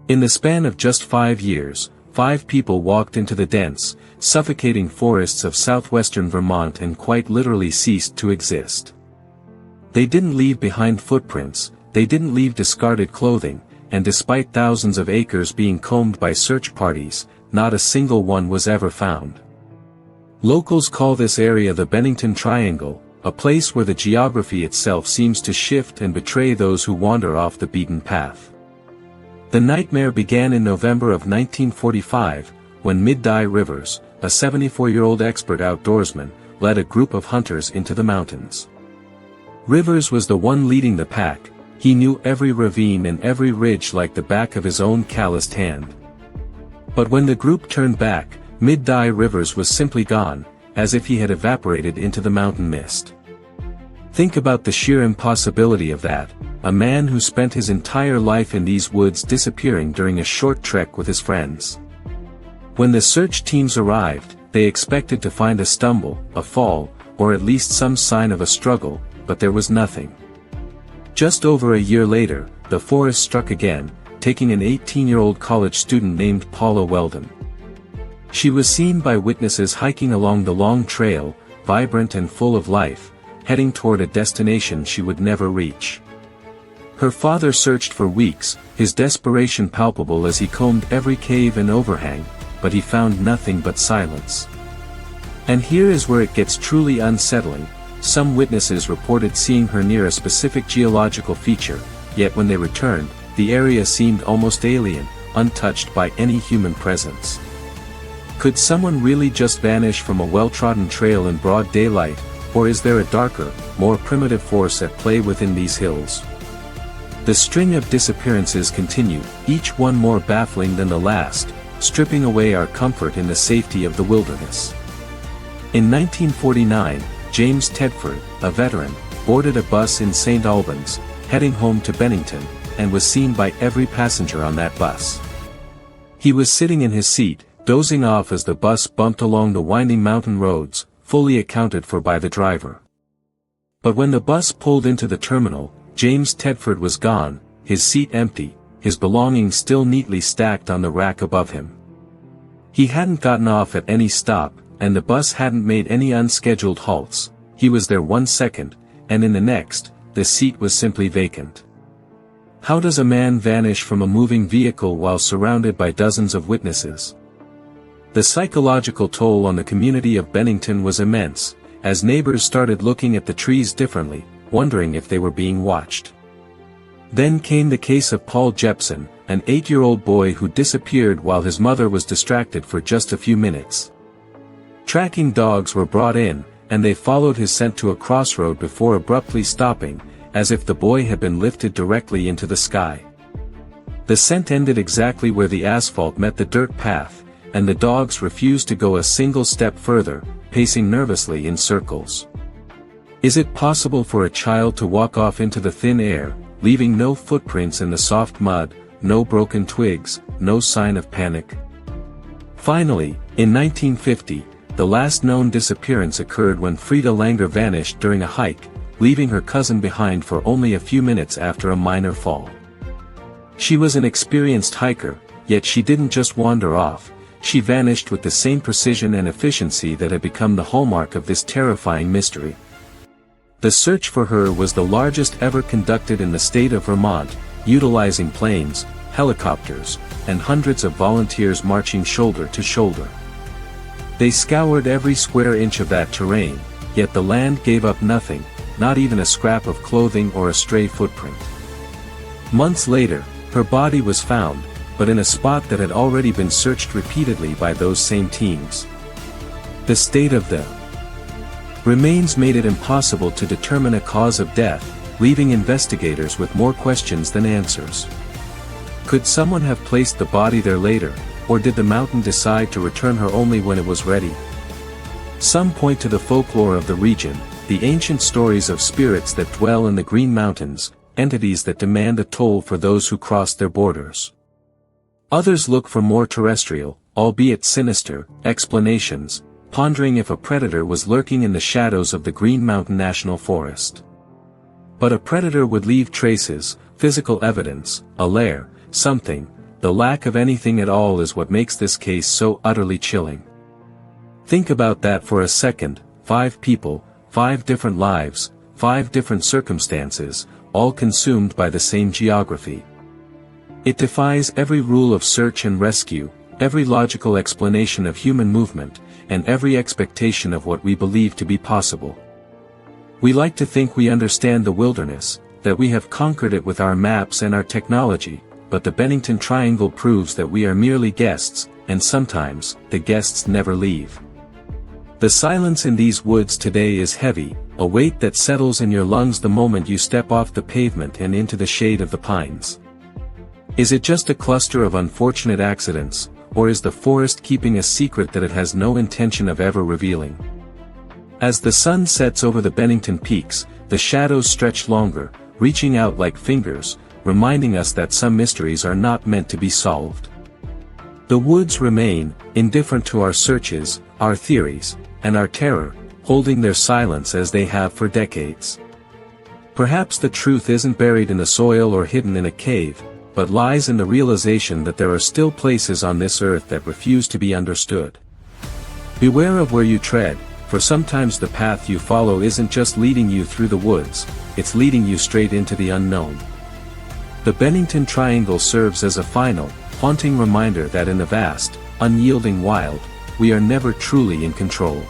In the span of just 5 years, 5 people walked into the dense, suffocating forests of southwestern Vermont and quite literally ceased to exist. They didn't leave behind footprints, they didn't leave discarded clothing, and despite thousands of acres being combed by search parties, not a single one was ever found. Locals call this area the Bennington Triangle, a place where the geography itself seems to shift and betray those who wander off the beaten path. The nightmare began in November of 1945, when Mid-Dye Rivers, a 74-year-old expert outdoorsman, led a group of hunters into the mountains. Rivers was the one leading the pack. He knew every ravine and every ridge like the back of his own calloused hand. But when the group turned back, Mid-Dye Rivers was simply gone, as if he had evaporated into the mountain mist. Think about the sheer impossibility of that, a man who spent his entire life in these woods disappearing during a short trek with his friends. When the search teams arrived, they expected to find a stumble, a fall, or at least some sign of a struggle, but there was nothing. Just over a year later, the forest struck again, taking an 18-year-old college student named Paula Weldon. She was seen by witnesses hiking along the long trail, vibrant and full of life, heading toward a destination she would never reach. Her father searched for weeks, his desperation palpable as he combed every cave and overhang, but he found nothing but silence. And here is where it gets truly unsettling. Some witnesses reported seeing her near a specific geological feature, yet when they returned, the area seemed almost alien, untouched by any human presence. Could someone really just vanish from a well-trodden trail in broad daylight, or is there a darker, more primitive force at play within these hills? The string of disappearances continued, each one more baffling than the last, stripping away our comfort in the safety of the wilderness. In 1949, James Tedford, a veteran, boarded a bus in St. Albans, heading home to Bennington, and was seen by every passenger on that bus. He was sitting in his seat, dozing off as the bus bumped along the winding mountain roads, fully accounted for by the driver. But when the bus pulled into the terminal, James Tedford was gone, his seat empty, his belongings still neatly stacked on the rack above him. He hadn't gotten off at any stop, and the bus hadn't made any unscheduled halts. He was there 1 second, and in the next, the seat was simply vacant. How does a man vanish from a moving vehicle while surrounded by dozens of witnesses? The psychological toll on the community of Bennington was immense, as neighbors started looking at the trees differently, wondering if they were being watched. Then came the case of Paul Jepson, an 8-year-old boy who disappeared while his mother was distracted for just a few minutes. Tracking dogs were brought in, and they followed his scent to a crossroad before abruptly stopping, as if the boy had been lifted directly into the sky. The scent ended exactly where the asphalt met the dirt path, and the dogs refused to go a single step further, pacing nervously in circles. Is it possible for a child to walk off into the thin air, leaving no footprints in the soft mud, no broken twigs, no sign of panic? Finally, in 1950, the last known disappearance occurred when Frida Langer vanished during a hike, leaving her cousin behind for only a few minutes after a minor fall. She was an experienced hiker, yet she didn't just wander off, she vanished with the same precision and efficiency that had become the hallmark of this terrifying mystery. The search for her was the largest ever conducted in the state of Vermont, utilizing planes, helicopters, and hundreds of volunteers marching shoulder to shoulder. They scoured every square inch of that terrain, yet the land gave up nothing, not even a scrap of clothing or a stray footprint. Months later, her body was found, but in a spot that had already been searched repeatedly by those same teams. The state of the remains made it impossible to determine a cause of death, leaving investigators with more questions than answers. Could someone have placed the body there later, or did the mountain decide to return her only when it was ready? Some point to the folklore of the region, the ancient stories of spirits that dwell in the Green Mountains, entities that demand a toll for those who cross their borders. Others look for more terrestrial, albeit sinister, explanations, pondering if a predator was lurking in the shadows of the Green Mountain National Forest. But a predator would leave traces, physical evidence, a lair, something, the lack of anything at all is what makes this case so utterly chilling. Think about that for a second: 5 people, 5 different lives, 5 different circumstances, all consumed by the same geography. It defies every rule of search and rescue, every logical explanation of human movement, and every expectation of what we believe to be possible. We like to think we understand the wilderness, that we have conquered it with our maps and our technology, but the Bennington Triangle proves that we are merely guests, and sometimes, the guests never leave. The silence in these woods today is heavy, a weight that settles in your lungs the moment you step off the pavement and into the shade of the pines. Is it just a cluster of unfortunate accidents, or is the forest keeping a secret that it has no intention of ever revealing? As the sun sets over the Bennington peaks, the shadows stretch longer, reaching out like fingers, reminding us that some mysteries are not meant to be solved. The woods remain, indifferent to our searches, our theories, and our terror, holding their silence as they have for decades. Perhaps the truth isn't buried in the soil or hidden in a cave, but lies in the realization that there are still places on this earth that refuse to be understood. Beware of where you tread, for sometimes the path you follow isn't just leading you through the woods, it's leading you straight into the unknown. The Bennington Triangle serves as a final, haunting reminder that in the vast, unyielding wild, we are never truly in control.